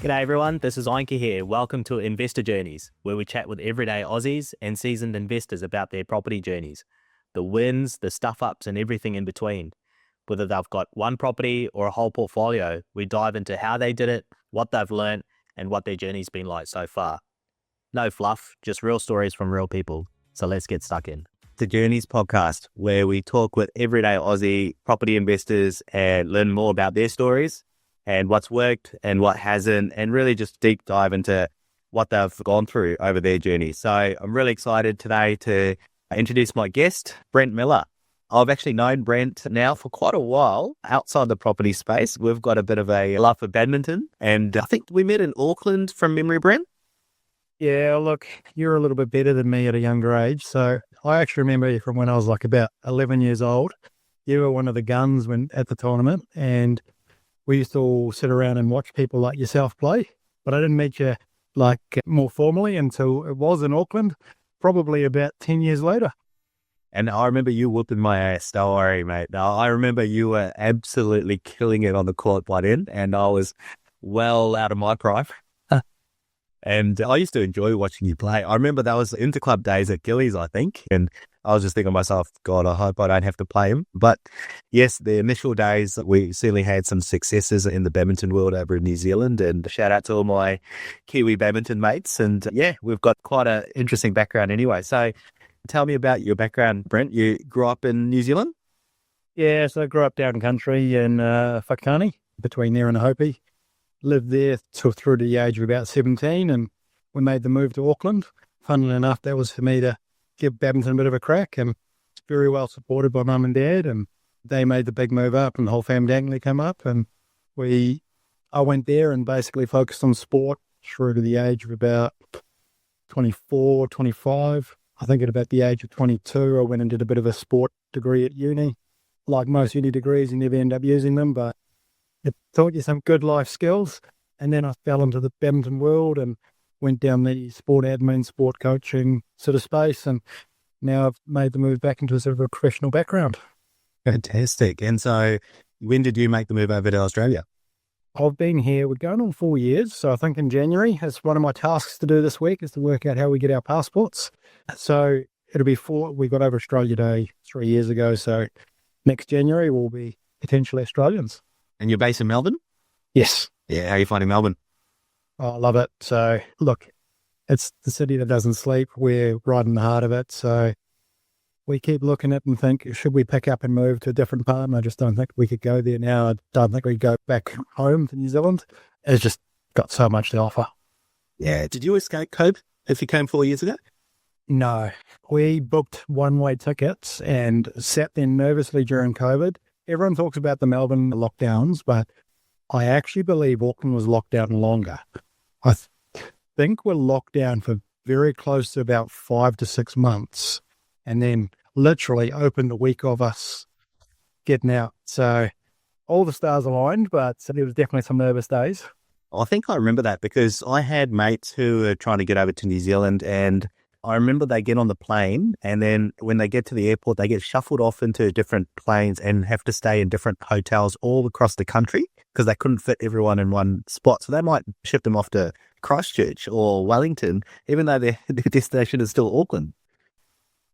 G'day everyone, this is Einke here. Welcome to Investor Journeys, where we chat with everyday Aussies and seasoned investors about their property journeys, the wins, the stuff-ups and everything in between. Whether they've got one property or a whole portfolio, we dive into how they did it, what they've learned and what their journey's been like so far. No fluff, just real stories from real people. So let's get stuck in. The Journeys podcast, where we talk with everyday Aussie property investors and learn more about their stories and what's worked and what hasn't, and really just deep dive into what they've gone through over their journey. So I'm really excited today to introduce my guest, Brent Miller. I've actually known Brent now for quite a while outside the property space. We've got a bit of a love for badminton, and I think we met in Auckland from memory, Brent. Yeah, look, you're a little bit better than me at a younger age. So I actually remember you from when I was like about 11 years old. You were one of the guns at the tournament, and we used to all sit around and watch people like yourself play. But I didn't meet you like more formally until it was in Auckland, probably about 10 years later. And I remember you whooping my ass. Don't worry, mate. Now, I remember you were absolutely killing it on the court by then, and I was well out of my prime. And I used to enjoy watching you play. I remember that was interclub days at Gillies, I think. And I was just thinking to myself, God, I hope I don't have to play him. But yes, the initial days, we certainly had some successes in the badminton world over in New Zealand. And shout out to all my Kiwi badminton mates. And yeah, we've got quite an interesting background anyway. So tell me about your background, Brent. You grew up in New Zealand? Yeah, so I grew up down country in Whakani, between there and Hopi. Lived there till through to the age of about 17, and we made the move to Auckland. Funnily enough, that was for me to give badminton a bit of a crack, and it's very well supported by mum and dad, and they made the big move up, and the whole family actually came up, and I went there and basically focused on sport through to the age of about 24, 25. I think at about the age of 22, I went and did a bit of a sport degree at uni. Like most uni degrees, you never end up using them, but it taught you some good life skills. And then I fell into the badminton world and went down the sport admin, sport coaching sort of space. And now I've made the move back into a sort of a professional background. Fantastic. And so when did you make the move over to Australia? I've been here, we're going on 4 years. So I think in January, it's one of my tasks to do this week is to work out how we get our passports. So it'll be we got over Australia Day 3 years ago. So next January, we'll be potentially Australians. And you're based in Melbourne? Yes. Yeah, how are you finding Melbourne? Oh, I love it. So, look, it's the city that doesn't sleep. We're right in the heart of it. So we keep looking at it and think, should we pick up and move to a different part? And I just don't think we could go there now. I don't think we'd go back home to New Zealand. It's just got so much to offer. Yeah. Did you escape COVID if you came 4 years ago? No. We booked one-way tickets and sat there nervously during COVID. Everyone talks about the Melbourne lockdowns, but I actually believe Auckland was locked down longer. I think we're locked down for very close to about 5 to 6 months, and then literally opened the week of us getting out. So all the stars aligned, but there was definitely some nervous days. I think I remember that because I had mates who were trying to get over to New Zealand, and I remember they get on the plane, and then when they get to the airport, they get shuffled off into different planes and have to stay in different hotels all across the country because they couldn't fit everyone in one spot. So they might shift them off to Christchurch or Wellington, even though their destination is still Auckland.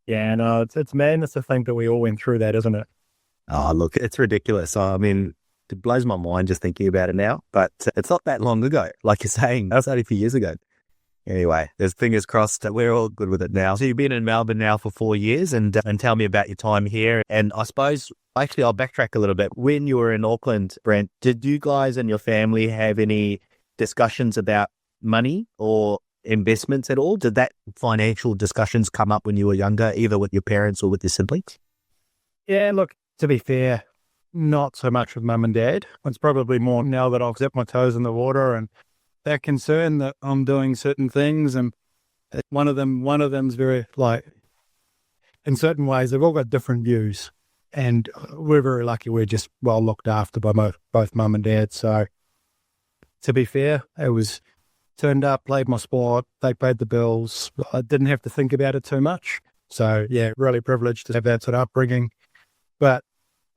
Yeah, no, it's madness to think that we all went through that, isn't it? Oh, look, it's ridiculous. I mean, it blows my mind just thinking about it now, but it's not that long ago. Like you're saying, that was only a few years ago. Anyway, there's fingers crossed that we're all good with it now. So you've been in Melbourne now for 4 years and tell me about your time here. And I suppose, actually, I'll backtrack a little bit. When you were in Auckland, Brent, did you guys and your family have any discussions about money or investments at all? Did that financial discussions come up when you were younger, either with your parents or with your siblings? Yeah, look, to be fair, not so much with mum and dad. It's probably more now that I've dipped my toes in the water and they're concerned that I'm doing certain things, and one of them's very like, in certain ways, they've all got different views, and we're very lucky. We're just well looked after by both mum and dad. So, to be fair, it was turned up, played my sport, they paid the bills. I didn't have to think about it too much. So, yeah, really privileged to have that sort of upbringing. But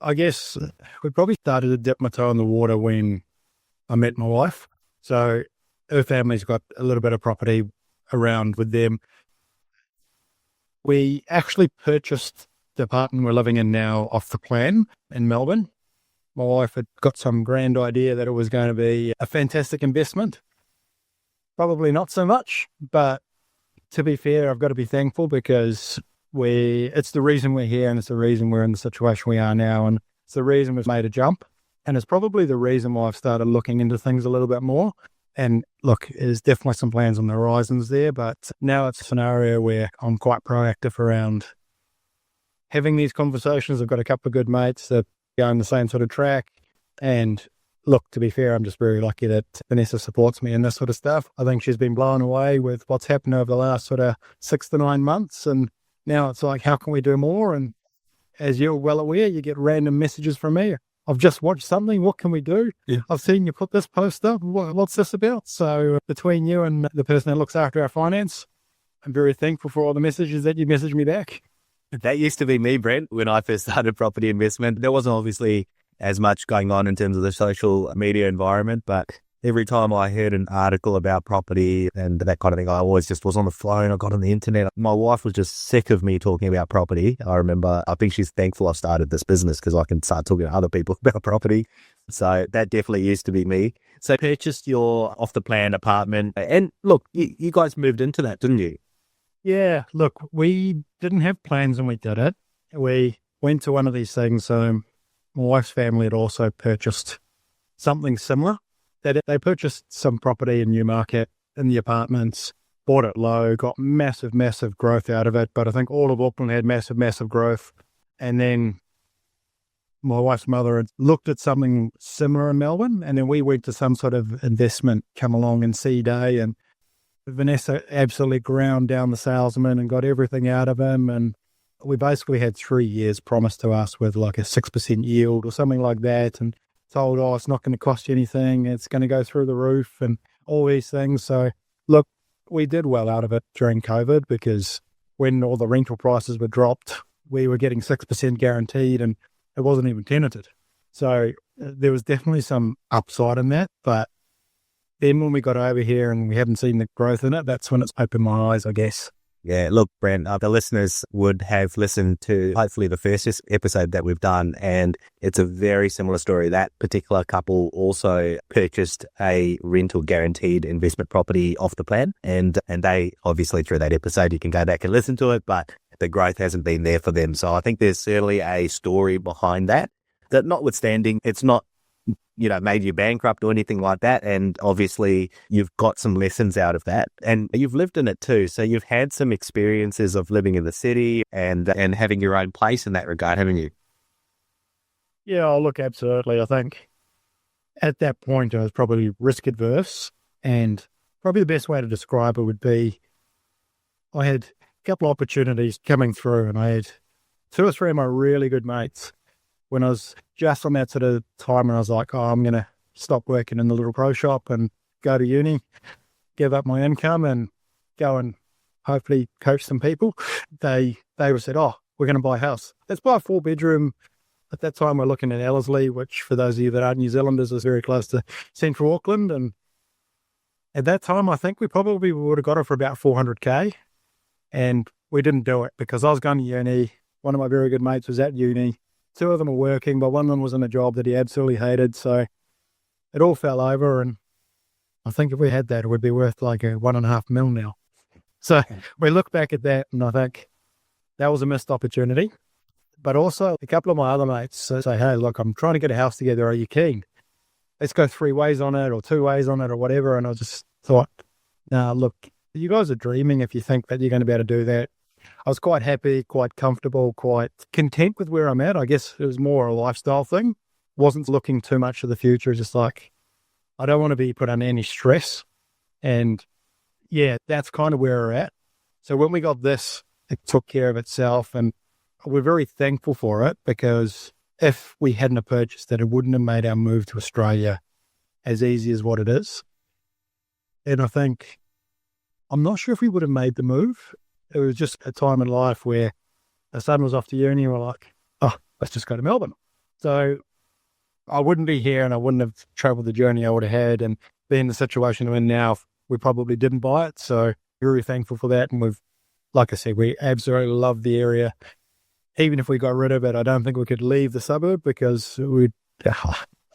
I guess we probably started to dip my toe in the water when I met my wife. So her family's got a little bit of property around with them. We actually purchased the apartment we're living in now off the plan in Melbourne. My wife had got some grand idea that it was going to be a fantastic investment. Probably not so much, but to be fair, I've got to be thankful because it's the reason we're here and it's the reason we're in the situation we are now, and it's the reason we've made a jump, and it's probably the reason why I've started looking into things a little bit more. And look, there's definitely some plans on the horizons there, but now it's a scenario where I'm quite proactive around having these conversations. I've got a couple of good mates that go on the same sort of track, and look, to be fair, I'm just very lucky that Vanessa supports me in this sort of stuff. I think she's been blown away with what's happened over the last sort of 6 to 9 months. And now it's like, how can we do more? And as you're well aware, you get random messages from me. I've just watched something. What can we do? Yeah. I've seen you put this post up. What's this about? So between you and the person that looks after our finance, I'm very thankful for all the messages that you messaged me back. That used to be me, Brent, when I first started property investment. There wasn't obviously as much going on in terms of the social media environment, but every time I heard an article about property and that kind of thing, I always just was on the phone. I got on the internet. My wife was just sick of me talking about property. I remember, I think she's thankful I started this business because I can start talking to other people about property. So that definitely used to be me. So purchased your off the plan apartment, and look, you guys moved into that, didn't you? Yeah, look, we didn't have plans when we did it. We went to one of these things. My wife's family had also purchased something similar. They purchased some property in Newmarket in the apartments, bought it low, got massive, massive growth out of it. But I think all of Auckland had massive, massive growth. And then my wife's mother had looked at something similar in Melbourne. And then we went to some sort of investment come along in C Day, and Vanessa absolutely ground down the salesman and got everything out of him. And we basically had 3 years promised to us with like a 6% yield or something like that, and told, it's not going to cost you anything. It's going to go through the roof and all these things. So look, we did well out of it during COVID because when all the rental prices were dropped, we were getting 6% guaranteed and it wasn't even tenanted. So there was definitely some upside in that. But then when we got over here and we haven't seen the growth in it, that's when it's opened my eyes, I guess. Yeah, look, Brent, the listeners would have listened to hopefully the first episode that we've done, and it's a very similar story. That particular couple also purchased a rental guaranteed investment property off the plan, and they obviously, through that episode, you can go back and listen to it, but the growth hasn't been there for them. So I think there's certainly a story behind that notwithstanding, it's not made you bankrupt or anything like that. And obviously you've got some lessons out of that and you've lived in it too. So you've had some experiences of living in the city and having your own place in that regard, haven't you? Yeah, look, absolutely. I think at that point I was probably risk adverse, and probably the best way to describe it would be I had a couple of opportunities coming through, and I had 2 or 3 of my really good mates when I was just on that sort of time when I was like, I'm going to stop working in the little pro shop and go to uni, give up my income and go and hopefully coach some people. They said, we're going to buy a house. Let's buy a 4-bedroom. At that time, we're looking at Ellerslie, which for those of you that aren't New Zealanders is very close to central Auckland. And at that time, I think we probably would have got it for about 400K. And we didn't do it because I was going to uni. One of my very good mates was at uni. 2 of them were working, but one of them was in a job that he absolutely hated. So it all fell over. And I think if we had that, it would be worth like a 1.5 mil now. So we look back at that and I think that was a missed opportunity. But also a couple of my other mates say, hey, look, I'm trying to get a house together. Are you keen? Let's go 3 ways on it or 2 ways on it or whatever. And I just thought, nah, look, you guys are dreaming if you think that you're going to be able to do that. I was quite happy, quite comfortable, quite content with where I'm at. I guess it was more a lifestyle thing. Wasn't looking too much to the future. Just like, I don't want to be put under any stress. And yeah, that's kind of where we're at. So when we got this, it took care of itself. And we're very thankful for it because if we hadn't have purchased it, it wouldn't have made our move to Australia as easy as what it is. And I think, I'm not sure if we would have made the move. It was just a time in life where the son was off to uni and we're like, let's just go to Melbourne. So I wouldn't be here and I wouldn't have traveled the journey I would have had and being the situation we're in now, we probably didn't buy it. So very thankful for that. And like I said, we absolutely love the area. Even if we got rid of it, I don't think we could leave the suburb because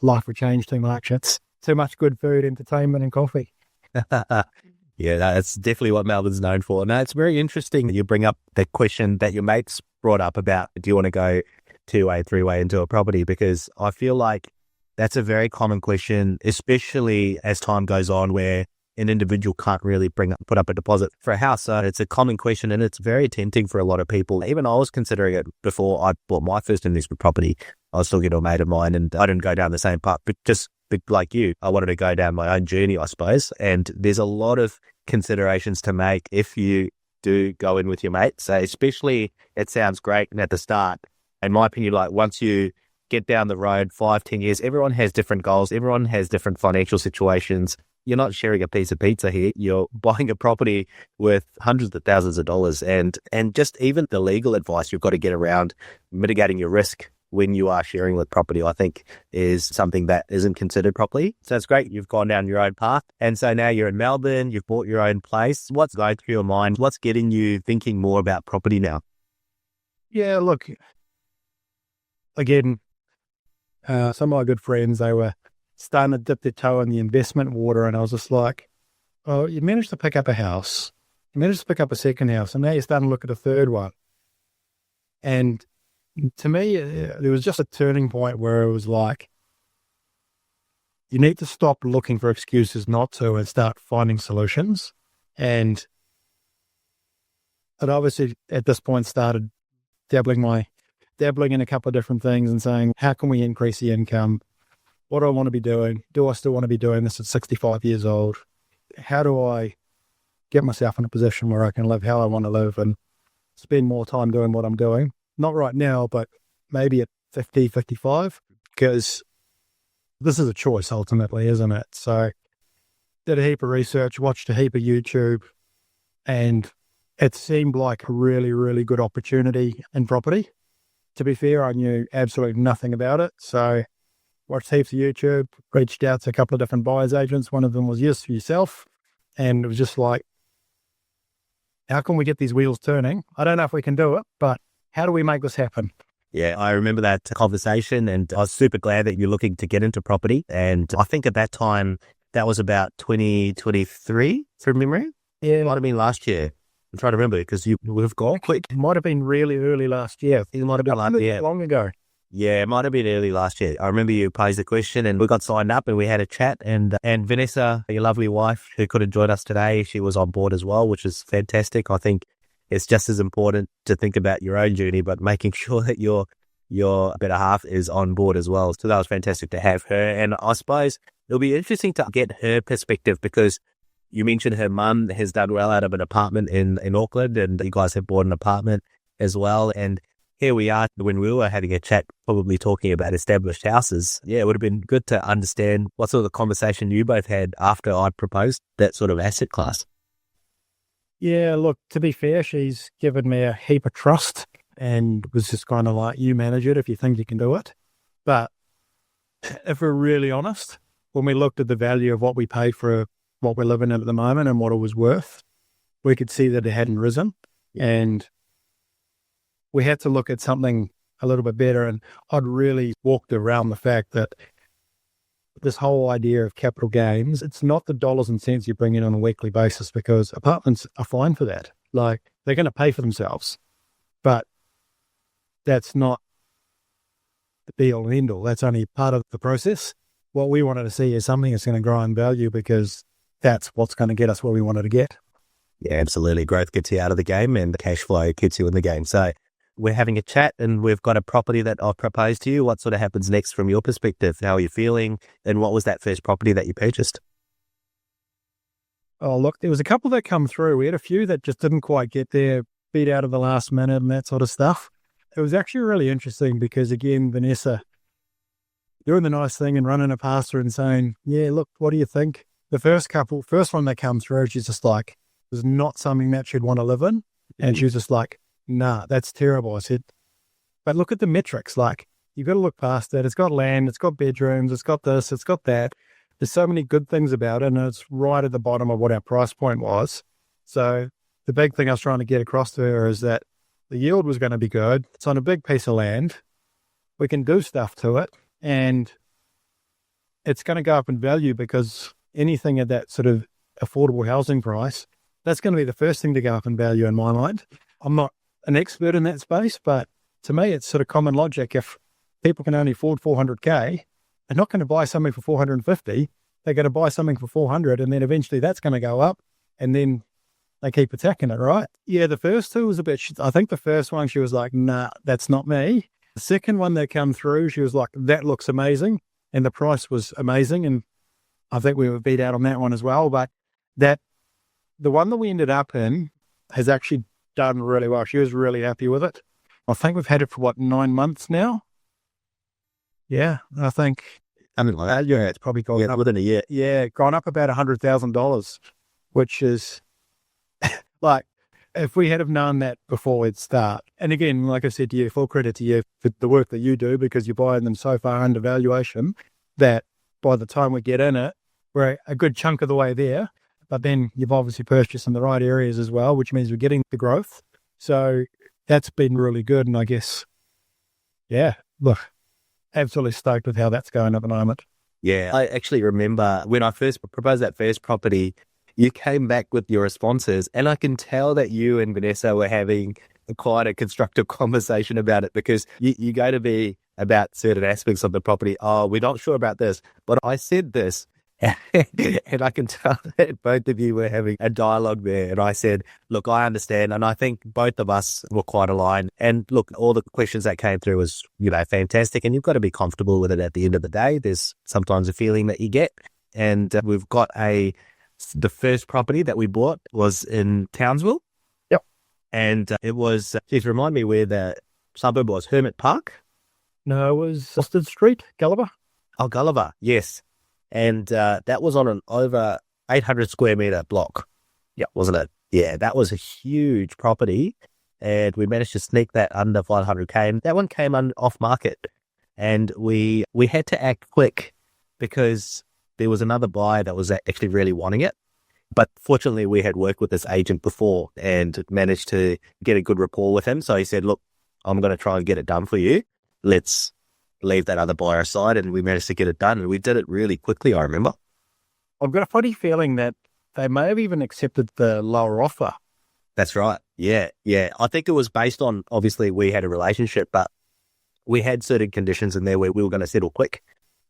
life would change too much. It's too much good food, entertainment and coffee. Yeah, that's definitely what Melbourne's known for. Now, it's very interesting that you bring up the question that your mates brought up about, do you want to go two-way, three-way into a property? Because I feel like that's a very common question, especially as time goes on where an individual can't really put up a deposit for a house. So it's a common question and it's very tempting for a lot of people. Even I was considering it before I bought my first investment property. I was talking to a mate of mine and I didn't go down the same path, but just like you, I wanted to go down my own journey, I suppose. And there's a lot of considerations to make if you do go in with your mates. So especially, it sounds great at the start. In my opinion, like once you get down the road 5-10 years, everyone has different goals. Everyone has different financial situations. You're not sharing a piece of pizza here. You're buying a property with hundreds of thousands of dollars. And just even the legal advice you've got to get around mitigating your risk when you are sharing with property, I think is something that isn't considered properly. So it's great you've gone down your own path. And so now you're in Melbourne, you've bought your own place. What's going through your mind? What's getting you thinking more about property now? Yeah, look, again, some of my good friends, they were starting to dip their toe in the investment water. And I was just like, oh, you managed to pick up a house. You managed to pick up a second house. And now you're starting to look at a third one. And to me, there was just a turning point where it was like, you need to stop looking for excuses not to and start finding solutions. And it obviously at this point started dabbling in a couple of different things and saying, how can we increase the income? What do I want to be doing? Do I still want to be doing this at 65 years old? How do I get myself in a position where I can live how I want to live and spend more time doing what I'm doing? Not right now, but maybe at 50, 55, because this is a choice ultimately, isn't it? So did a heap of research, watched a heap of YouTube, and it seemed like a really, really good opportunity in property. To be fair, I knew absolutely nothing about it. So watched heaps of YouTube, reached out to a couple of different buyer's agents. One of them was Yes for Yourself. And it was just like, how can we get these wheels turning? I don't know if we can do it, but how do we make this happen? Yeah, I remember that conversation and I was super glad that you're looking to get into property. And I think at that time, that was about 2023 from memory. Yeah. It might have been last year. I'm trying to remember because we've gone quick. It might have been really early last year. It might have been long ago. Yeah, it might have been early last year. I remember you posed the question and we got signed up and we had a chat and Vanessa, your lovely wife who couldn't join us today, she was on board as well, which is fantastic. I think it's just as important to think about your own journey, but making sure that your better half is on board as well. So that was fantastic to have her. And I suppose it'll be interesting to get her perspective because you mentioned her mum has done well out of an apartment in Auckland and you guys have bought an apartment as well. And here we are when we were having a chat, probably talking about established houses. Yeah, it would have been good to understand what sort of conversation you both had after I proposed that sort of asset class. Yeah, look, to be fair, she's given me a heap of trust and was just kind of like, you manage it if you think you can do it. But if we're really honest, when we looked at the value of what we pay for what we're living in at the moment and what it was worth, we could see that it hadn't risen. And we had to look at something a little bit better. And I'd really walked around the fact that this whole idea of capital gains, it's not the dollars and cents you bring in on a weekly basis because apartments are fine for that. Like they're going to pay for themselves, but that's not the be all and end all. That's only part of the process. What we wanted to see is something that's going to grow in value because that's what's going to get us where we wanted to get. Yeah, absolutely. Growth gets you out of the game and the cash flow gets you in the game. So we're having a chat and we've got a property that I've proposed to you. What sort of happens next from your perspective? How are you feeling? And what was that first property that you purchased? Oh, look, there was a couple that come through. We had a few that just didn't quite get there, beat out of the last minute and that sort of stuff. It was actually really interesting because, again, Vanessa doing the nice thing and running it past her and saying, yeah, look, what do you think? The first one that comes through, she's just like, it was not something that she'd want to live in. And she was just like, nah, that's terrible. I said, but look at the metrics. Like, you've got to look past it. It's got land, it's got bedrooms, it's got this, it's got that. there's so many good things about it, and it's right at the bottom of what our price point was. So the big thing I was trying to get across to her is that the yield was going to be good. It's on a big piece of land. We can do stuff to it, and it's going to go up in value because anything at that sort of affordable housing price, that's going to be the first thing to go up in value in my mind. I'm not an expert in that space, but to me, it's sort of common logic. If people can only afford 400K, they're not going to buy something for 450. They're going to buy something for 400, and then eventually that's going to go up, and then they keep attacking it, right? Yeah, the first two was a bit, I think the first one, she was like, nah, that's not me. The second one that come through, she was like, that looks amazing. And the price was amazing. And I think we were beat out on that one as well. But the one that we ended up in has actually done really well. She was really happy with it. I think we've had it for 9 months now? Yeah, I think. Something like that. Yeah, it's probably gone up within a year. Yeah, gone up about $100,000, which is like, if we had have known that before we'd start. And again, like I said to you, full credit to you for the work that you do, because you're buying them so far under valuation that by the time we get in it, we're a good chunk of the way there. But then you've obviously purchased in the right areas as well, which means we're getting the growth. So that's been really good. And I guess, yeah, look, absolutely stoked with how that's going at the moment. Yeah, I actually remember when I first proposed that first property, you came back with your responses, and I can tell that you and Vanessa were having quite a constructive conversation about it, because you go to be about certain aspects of the property. Oh, we're not sure about this, but I said this. And I can tell that both of you were having a dialogue there. And I said, look, I understand. And I think both of us were quite aligned. And look, all the questions that came through was, fantastic. And you've got to be comfortable with it at the end of the day. There's sometimes a feeling that you get. And we've got the first property that we bought was in Townsville. Yep. And it was, remind me where the suburb was, Hermit Park? No, it was Austin Street, Gulliver. Oh, Gulliver, yes. And that was on an over 800 square meter block. Yeah, wasn't it? Yeah, that was a huge property. And we managed to sneak that under 500K. And that one came off market. And we had to act quick because there was another buyer that was actually really wanting it. But fortunately, we had worked with this agent before and managed to get a good rapport with him. So he said, look, I'm going to try and get it done for you. Let's leave that other buyer aside. And we managed to get it done. And we did it really quickly, I remember. I've got a funny feeling that they may have even accepted the lower offer. That's right. Yeah. I think it was based on, obviously, we had a relationship, but we had certain conditions in there where we were going to settle quick.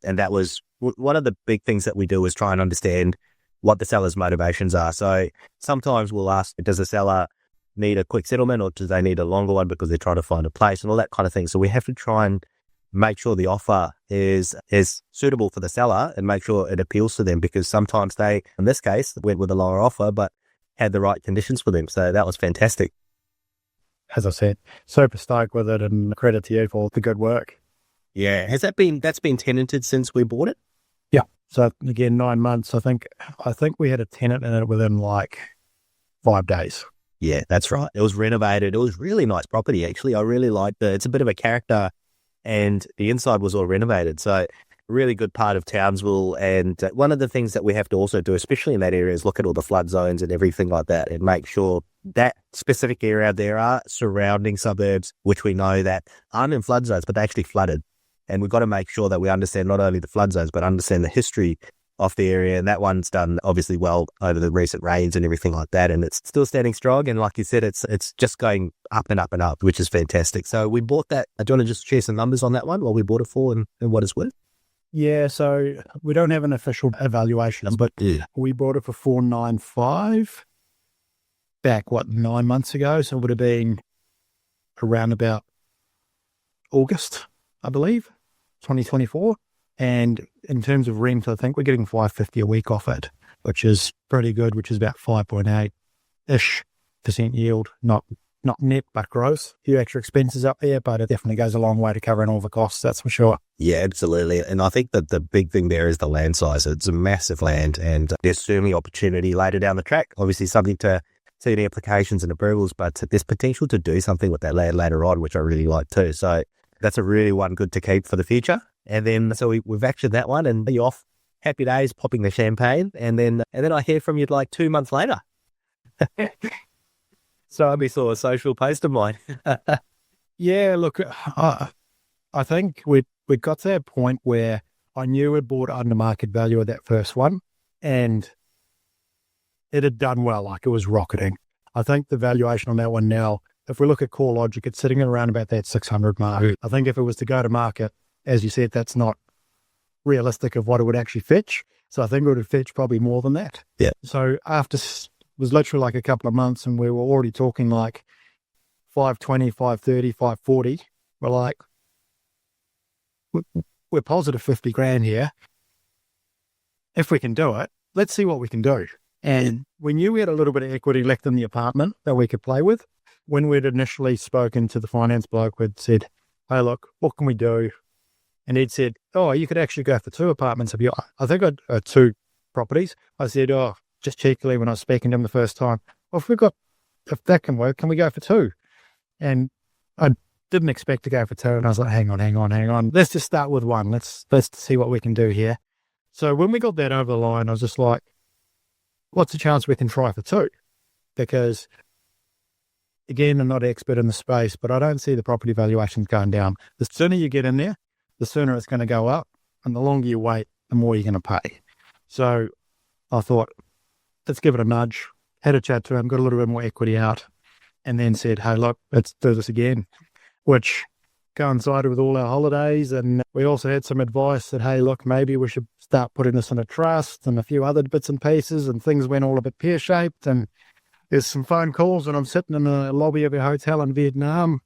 And that was one of the big things that we do, is try and understand what the seller's motivations are. So sometimes we'll ask, does the seller need a quick settlement, or do they need a longer one because they're trying to find a place and all that kind of thing. So we have to try and make sure the offer is suitable for the seller and make sure it appeals to them, because sometimes they, in this case, went with a lower offer but had the right conditions for them. So that was fantastic. As I said, super stoked with it, and credit to you for the good work. Yeah. That's been tenanted since we bought it? Yeah. So again, 9 months. I think we had a tenant in it within like 5 days. Yeah, that's right. It was renovated. It was really nice property, actually. I really liked it. It's a bit of a character, and the inside was all renovated. So really good part of Townsville. And one of the things that we have to also do, especially in that area, is look at all the flood zones and everything like that, and make sure that specific area, there are surrounding suburbs which we know that aren't in flood zones, but they actually flooded. And we've got to make sure that we understand not only the flood zones, but understand the history of the area. And that one's done obviously well over the recent rains and everything like that. And it's still standing strong. And like you said, it's just going up and up and up, which is fantastic. So we bought that. Do you want to just share some numbers on that one, what we bought it for and what it's worth? Yeah, so we don't have an official evaluation, but we bought it for $495 back, 9 months ago. So it would have been around about August, I believe, 2024. And in terms of rent, I think we're getting $550 a week off it, which is pretty good, which is about 5.8-ish% yield, not net, but gross. A few extra expenses up there, but it definitely goes a long way to covering all the costs, that's for sure. Yeah, absolutely. And I think that the big thing there is the land size. It's a massive land, and there's certainly opportunity later down the track. Obviously, something to see the applications and approvals, but there's potential to do something with that land later on, which I really like too. So that's a really one good to keep for the future. And then, so we've actioned that one, and you're off happy days, popping the champagne, and then I hear from you like 2 months later. So I saw a social post of mine. Yeah, look, I think we got to that point where I knew we'd bought under market value of that first one, and it had done well, like it was rocketing. I think the valuation on that one now, if we look at core logic, it's sitting at around about that 600 mark. I think if it was to go to market, as you said, that's not realistic of what it would actually fetch. So I think it would fetch probably more than that. Yeah. So after, it was literally like a couple of months and we were already talking like 520, 530, 540. We're like, we're positive 50 grand here. If we can do it, let's see what we can do. And we knew we had a little bit of equity left in the apartment that we could play with. When we'd initially spoken to the finance bloke, we'd said, hey, look, what can we do? And he'd said, oh, you could actually go for 2 apartments. I think I had 2 properties. I said, oh, just cheekily when I was speaking to him the first time, well, if that can work, can we go for 2? And I didn't expect to go for 2. And I was like, hang on. Let's just start with 1. Let's see what we can do here. So when we got that over the line, I was just like, what's the chance we can try for 2? Because again, I'm not an expert in the space, but I don't see the property valuations going down. The sooner you get in there, the sooner it's going to go up, and the longer you wait, the more you're going to pay. So I thought, let's give it a nudge. Had a chat to him, got a little bit more equity out, and then said, hey, look, let's do this again, which coincided with all our holidays. And we also had some advice that, hey, look, maybe we should start putting this in a trust and a few other bits and pieces, and things went all a bit pear-shaped. And there's some phone calls, and I'm sitting in the lobby of a hotel in Vietnam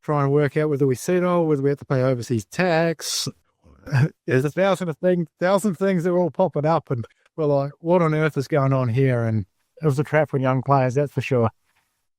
trying to work out whether we settle, whether we have to pay overseas tax. There's 1,000 things that are all popping up, and we're like, what on earth is going on here? And it was a trap for young players, that's for sure.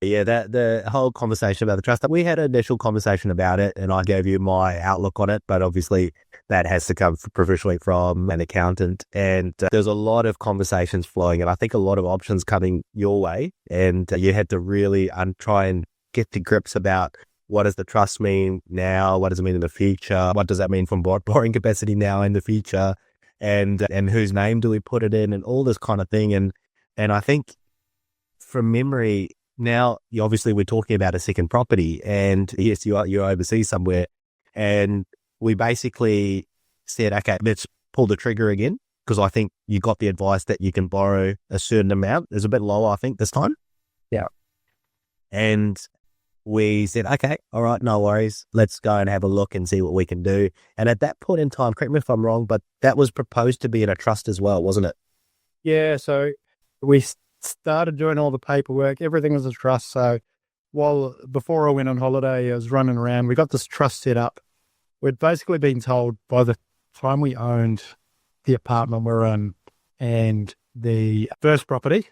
Yeah, the whole conversation about the trust, we had an initial conversation about it, and I gave you my outlook on it, but obviously that has to come professionally from an accountant. And there's a lot of conversations flowing, and I think a lot of options coming your way, and you had to really try and get to grips about what does the trust mean now, what does it mean in the future, what does that mean from borrowing capacity now in the future, and whose name do we put it in, and all this kind of thing. And I think from memory, now, obviously, we're talking about a second property, and yes, you're overseas somewhere, and we basically said, okay, let's pull the trigger again, because I think you got the advice that you can borrow a certain amount. It's a bit lower, I think, this time. Yeah. And we said, okay, all right, no worries. Let's go and have a look and see what we can do. And at that point in time, correct me if I'm wrong, but that was proposed to be in a trust as well, wasn't it? Yeah, so we started doing all the paperwork. Everything was a trust. So before I went on holiday, I was running around. We got this trust set up. We'd basically been told by the time we owned the apartment we're in and the first property,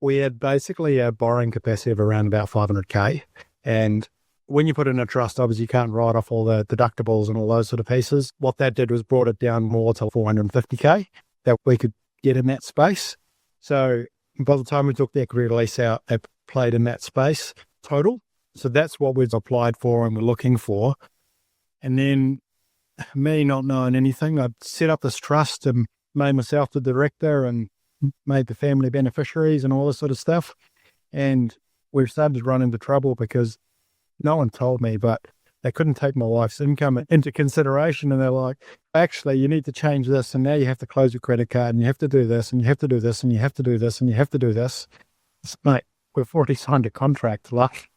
we had basically a borrowing capacity of around about 500K. And when you put in a trust, obviously you can't write off all the deductibles and all those sort of pieces. What that did was brought it down more to 450K that we could get in that space. So by the time we took the equity release out, it played in that space total. So that's what we've applied for and we're looking for. And then me not knowing anything, I set up this trust and made myself the director and made the family beneficiaries and all this sort of stuff. And we've started to run into trouble because no one told me, but they couldn't take my wife's income into consideration. And they're like, actually, you need to change this. And now you have to close your credit card and you have to do this and you have to do this and you have to do this and you have to do this. Mate, we've already signed a contract. Like,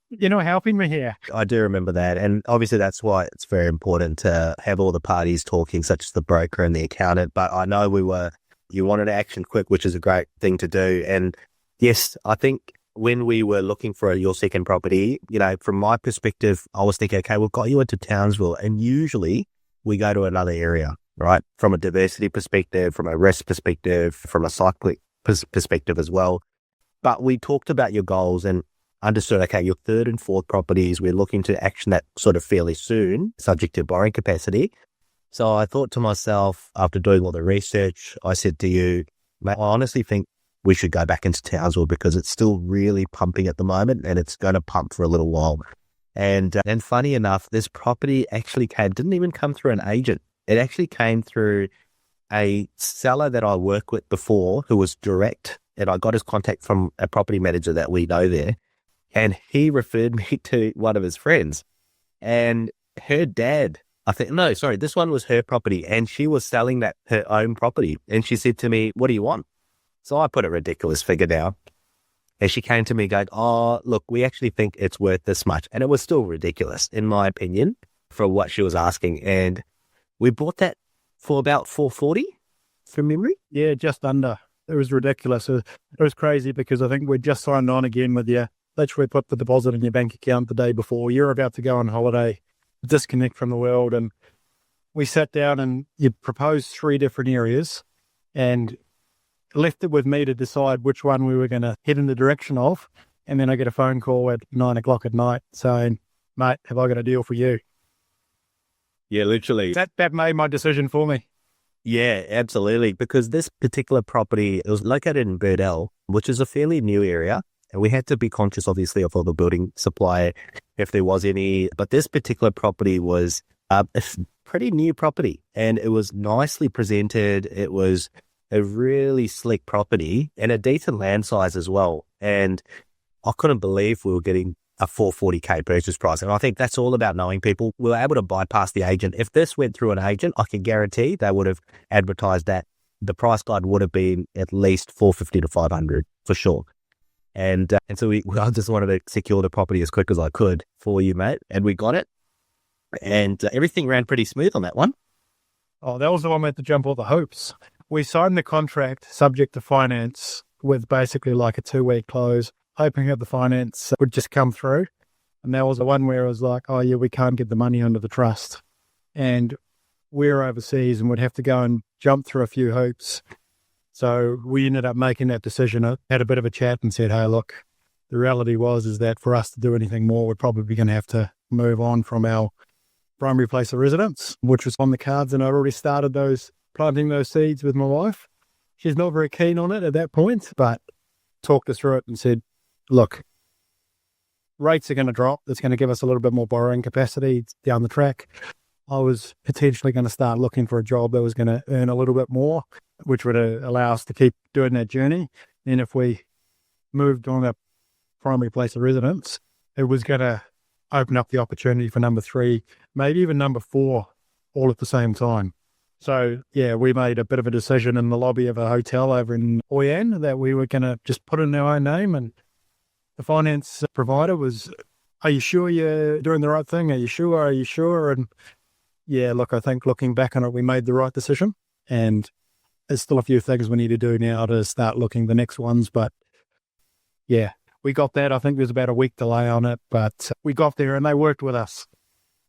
you're not helping me here. I do remember that. And obviously that's why it's very important to have all the parties talking, such as the broker and the accountant. But I know you wanted action quick, which is a great thing to do. And yes, I think when we were looking for your second property, from my perspective, I was thinking, okay, we've got you into Townsville, and usually we go to another area, right? From a diversity perspective, from a risk perspective, from a cyclic perspective as well. But we talked about your goals and understood, okay, your third and fourth properties, we're looking to action that sort of fairly soon, subject to borrowing capacity. So I thought to myself, after doing all the research, I said to you, mate, I honestly think we should go back into Townsville because it's still really pumping at the moment and it's going to pump for a little while. And funny enough, this property actually didn't even come through an agent. It actually came through a seller that I worked with before who was direct, and I got his contact from a property manager that we know there, and he referred me to one of his friends, and her dad, this one was her property, and she was selling her own property, and she said to me, "What do you want?" So I put a ridiculous figure down, and she came to me going, "Oh, look, we actually think it's worth this much," and it was still ridiculous in my opinion for what she was asking, and we bought that for about 440 from memory. Yeah, just under. It was ridiculous. It was crazy because I think we just signed on again with you. Literally put the deposit in your bank account the day before. You're about to go on holiday, disconnect from the world. And we sat down and you proposed 3 different areas and left it with me to decide which one we were going to head in the direction of. And then I get a phone call at 9 o'clock at night saying, "Mate, have I got a deal for you?" Yeah, literally. That made my decision for me. Yeah, absolutely. Because this particular property, it was located in Birdell, which is a fairly new area. And we had to be conscious, obviously, of all the building supply, if there was any. But this particular property was a pretty new property, and it was nicely presented. It was a really slick property and a decent land size as well. And I couldn't believe we were getting a 440K purchase price. And I think that's all about knowing people. We were able to bypass the agent. If this went through an agent, I can guarantee they would have advertised that the price guide would have been at least 450 to 500 for sure. And so I just wanted to secure the property as quick as I could for you, mate. And we got it. And everything ran pretty smooth on that one. Oh, that was the one we had to jump all the hoops. We signed the contract subject to finance with basically like a 2-week close, hoping that the finance would just come through. And that was the one where it was like, "Oh yeah, we can't get the money under the trust." And we're overseas and would have to go and jump through a few hoops. So we ended up making that decision. I had a bit of a chat and said, "Hey, look, the reality is that for us to do anything more, we're probably going to have to move on from our primary place of residence," which was on the cards. And I'd already started planting those seeds with my wife. She's not very keen on it at that point, but talked us through it and said, "Look, rates are going to drop. It's going to give us a little bit more borrowing capacity down the track." I was potentially going to start looking for a job that was going to earn a little bit more, which would allow us to keep doing that journey. And if we moved on that primary place of residence, it was going to open up the opportunity for number 3, maybe even number 4, all at the same time. So, yeah, we made a bit of a decision in the lobby of a hotel over in Oyan that we were going to just put in our own name. And the finance provider was, "Are you sure you're doing the right thing? Are you sure? Are you sure?" And yeah, look, I think looking back on it, we made the right decision. And there's still a few things we need to do now to start looking the next ones. But yeah, we got that. I think there's about a week delay on it, but we got there and they worked with us.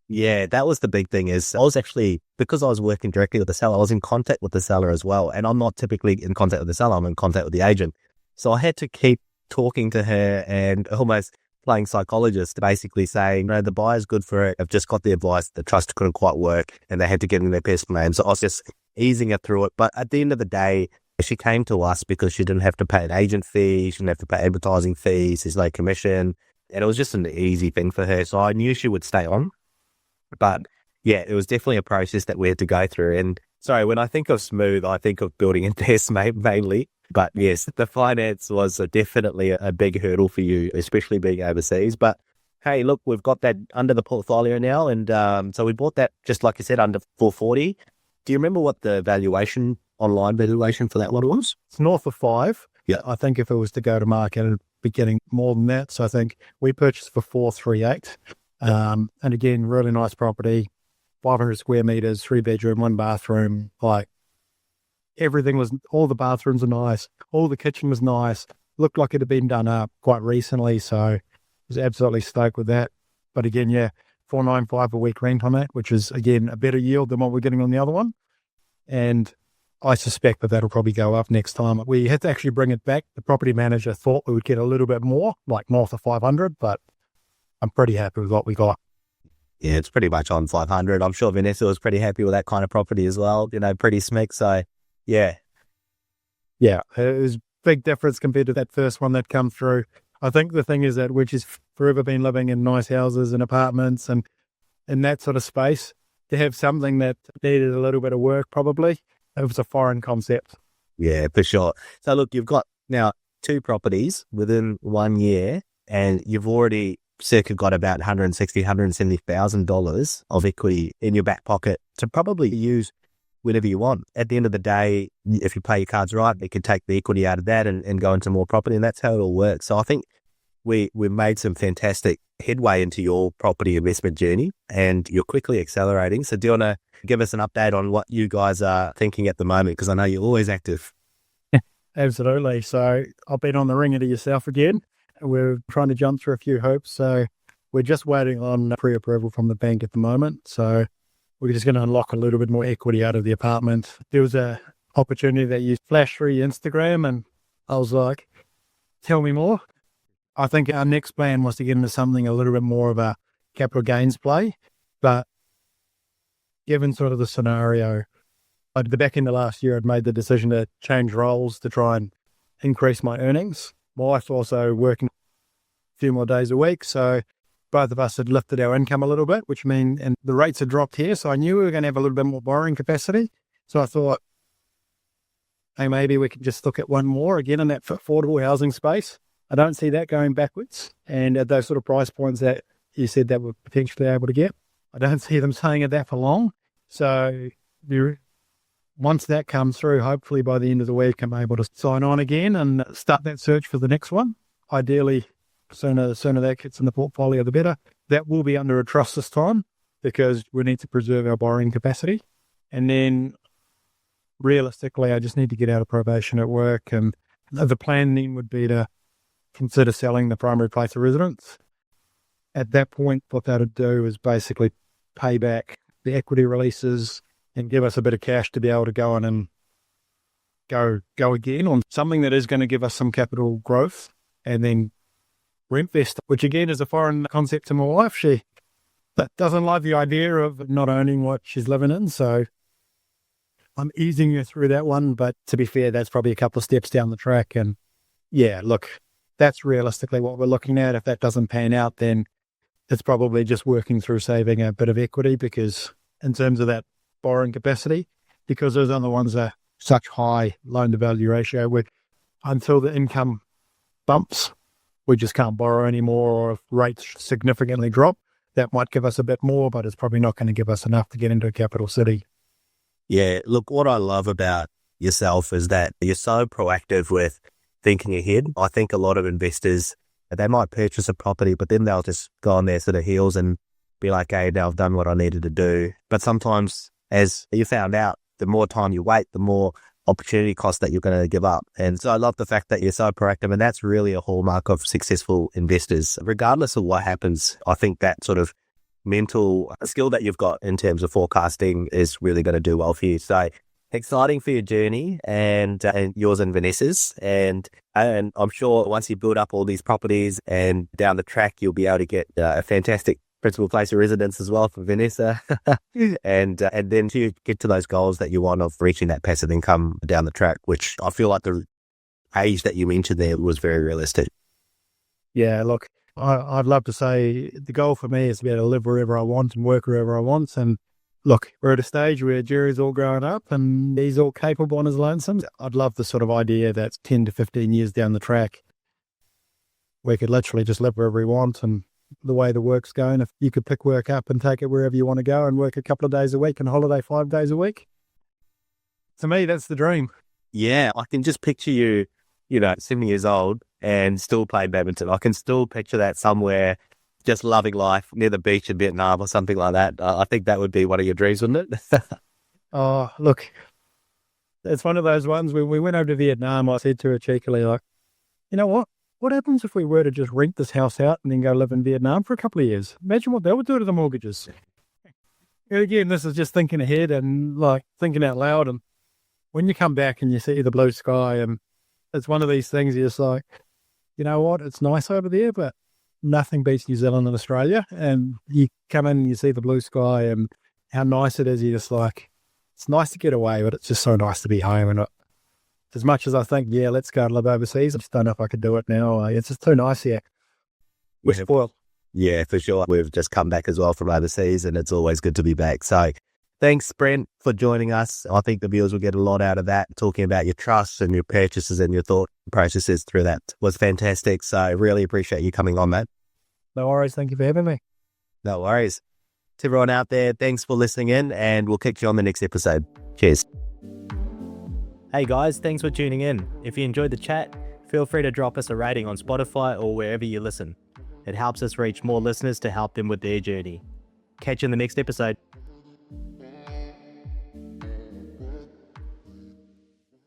Yeah, that was the big thing is I was actually, because I was working directly with the seller, I was in contact with the seller as well. And I'm not typically in contact with the seller, I'm in contact with the agent. So I had to keep talking to her and almost playing psychologist, basically saying, "No, the buyer's good for it. I've just got the advice. The trust couldn't quite work and they had to get in their personal name." So I was just easing her through it. But at the end of the day, she came to us because she didn't have to pay an agent fee. She didn't have to pay advertising fees. There's no commission. And it was just an easy thing for her. So I knew she would stay on. But yeah, it was definitely a process that we had to go through. And sorry, when I think of smooth, I think of building investment mainly. But yes, the finance was definitely a big hurdle for you, especially being overseas. But hey, look, we've got that under the portfolio now. And so we bought that, just like you said, under 440. Do you remember what the online valuation for that one was? It's north of 5. Yeah. I think if it was to go to market, it'd be getting more than that. So I think we purchased for 438. And again, really nice property, 500 square meters, 3-bedroom, 1 bathroom. Like everything all the bathrooms are nice. All the kitchen was nice. Looked like it had been done up quite recently. So I was absolutely stoked with that. But again, yeah, $495 a week rent on it, which is again a better yield than what we're getting on the other one. And I suspect that that'll probably go up next time. We had to actually bring it back. The property manager thought we would get a little bit more, like north of 500, but I'm pretty happy with what we got. Yeah, it's pretty much on 500. I'm sure Vanessa was pretty happy with that kind of property as well. Pretty smick. So yeah. Yeah, it was a big difference compared to that first one that come through. I think the thing is that which has forever been living in nice houses and apartments and in that sort of space, to have something that needed a little bit of work probably, It was a foreign concept. Yeah, for sure. So look, you've got now 2 properties within 1 year, and you've already circa got about $170,000 of equity in your back pocket to probably use whenever you want. At the end of the day, if you play your cards right, you can take the equity out of that and go into more property, and that's how it all works. So I think we've made some fantastic headway into your property investment journey, and you're quickly accelerating. So do you want to give us an update on what you guys are thinking at the moment? Because I know you're always active. Absolutely. So I've been on the ringer to yourself again. We're trying to jump through a few hoops. So we're just waiting on pre-approval from the bank at the moment. So we're just going to unlock a little bit more equity out of the apartment. There was a opportunity that you flashed through your Instagram, and I was like, tell me more. I think our next plan was to get into something a little bit more of a capital gains play. But given sort of the scenario, at the back end of last year, I'd made the decision to change roles to try and increase my earnings. My wife's also working a few more days a week, so both of us had lifted our income a little bit, which means, and the rates had dropped here, so I knew we were going to have a little bit more borrowing capacity. So I thought, hey, maybe we could just look at one more again in that affordable housing space. I don't see that going backwards, and at those sort of price points that you said that we're potentially able to get, I don't see them staying at that for long. So once that comes through, hopefully by the end of the week, I'm able to sign on again and start that search for the next one. Ideally, sooner that gets in the portfolio, the better. That will be under a trust this time because we need to preserve our borrowing capacity. And then realistically, I just need to get out of probation at work. And the plan then would be to consider selling the primary place of residence. At that point, what that would do is basically pay back the equity releases and give us a bit of cash to be able to go in and go again on something that is going to give us some capital growth, and then reinvest, which again is a foreign concept to my wife. She doesn't like the idea of not owning what she's living in, so I'm easing her through that one. But to be fair, that's probably a couple of steps down the track. And yeah, look, that's realistically what we're looking at. If that doesn't pan out, then it's probably just working through saving a bit of equity, because in terms of that borrowing capacity, because those other ones are such high loan to value ratio, where until the income bumps, we just can't borrow anymore. Or if rates significantly drop, that might give us a bit more, but it's probably not going to give us enough to get into a capital city. Yeah, look, what I love about yourself is that you're so proactive with thinking ahead. I think a lot of investors, they might purchase a property, but then they'll just go on their sort of heels and be like, hey, now I've done what I needed to do. But sometimes, as you found out, the more time you wait, the more opportunity cost that you're going to give up. And so I love the fact that you're so proactive, and that's really a hallmark of successful investors. Regardless of what happens, I think that sort of mental skill that you've got in terms of forecasting is really going to do well for you. So exciting for your journey and yours and Vanessa's. And I'm sure once you build up all these properties and down the track, you'll be able to get a fantastic principal place of residence as well for Vanessa. and then to get to those goals that you want of reaching that passive income down the track, which I feel like the age that you mentioned there was very realistic. Yeah, look, I'd love to say the goal for me is to be able to live wherever I want and work wherever I want. And look, we're at a stage where Jerry's all grown up and he's all capable on his lonesome. I'd love the sort of idea that's 10 to 15 years down the track, we could literally just live wherever we want. And the way the work's going, if you could pick work up and take it wherever you want to go and work a couple of days a week and holiday 5 days a week, to me, that's the dream. Yeah, I can just picture you, 70 years old and still play badminton. I can still picture that somewhere, just loving life near the beach in Vietnam or something like that. I think that would be one of your dreams, wouldn't it? Oh, look, it's one of those ones when we went over to Vietnam, I said to her cheekily, like, you know what? What happens if we were to just rent this house out and then go live in Vietnam for a couple of years? Imagine what that would do to the mortgages. And again, this is just thinking ahead and like thinking out loud. And when you come back and you see the blue sky, and it's one of these things, you're just like, you know what? It's nice over there, but nothing beats New Zealand and Australia. And you come in and you see the blue sky and how nice it is. You're just like, it's nice to get away, but it's just so nice to be home. And as much as I think, yeah, let's go and live overseas, I just don't know if I could do it now. It's just too nice here. We're spoiled. Yeah, for sure. We've just come back as well from overseas, and it's always good to be back. So Thanks, Brent, for joining us. I think the viewers will get a lot out of that, talking about your trusts and your purchases and your thought processes through that was fantastic. So I really appreciate you coming on, mate. No worries. Thank you for having me. No worries. To everyone out there, thanks for listening in, and we'll catch you on the next episode. Cheers. Hey guys, thanks for tuning in. If you enjoyed the chat, feel free to drop us a rating on Spotify or wherever you listen. It helps us reach more listeners to help them with their journey. Catch you in the next episode.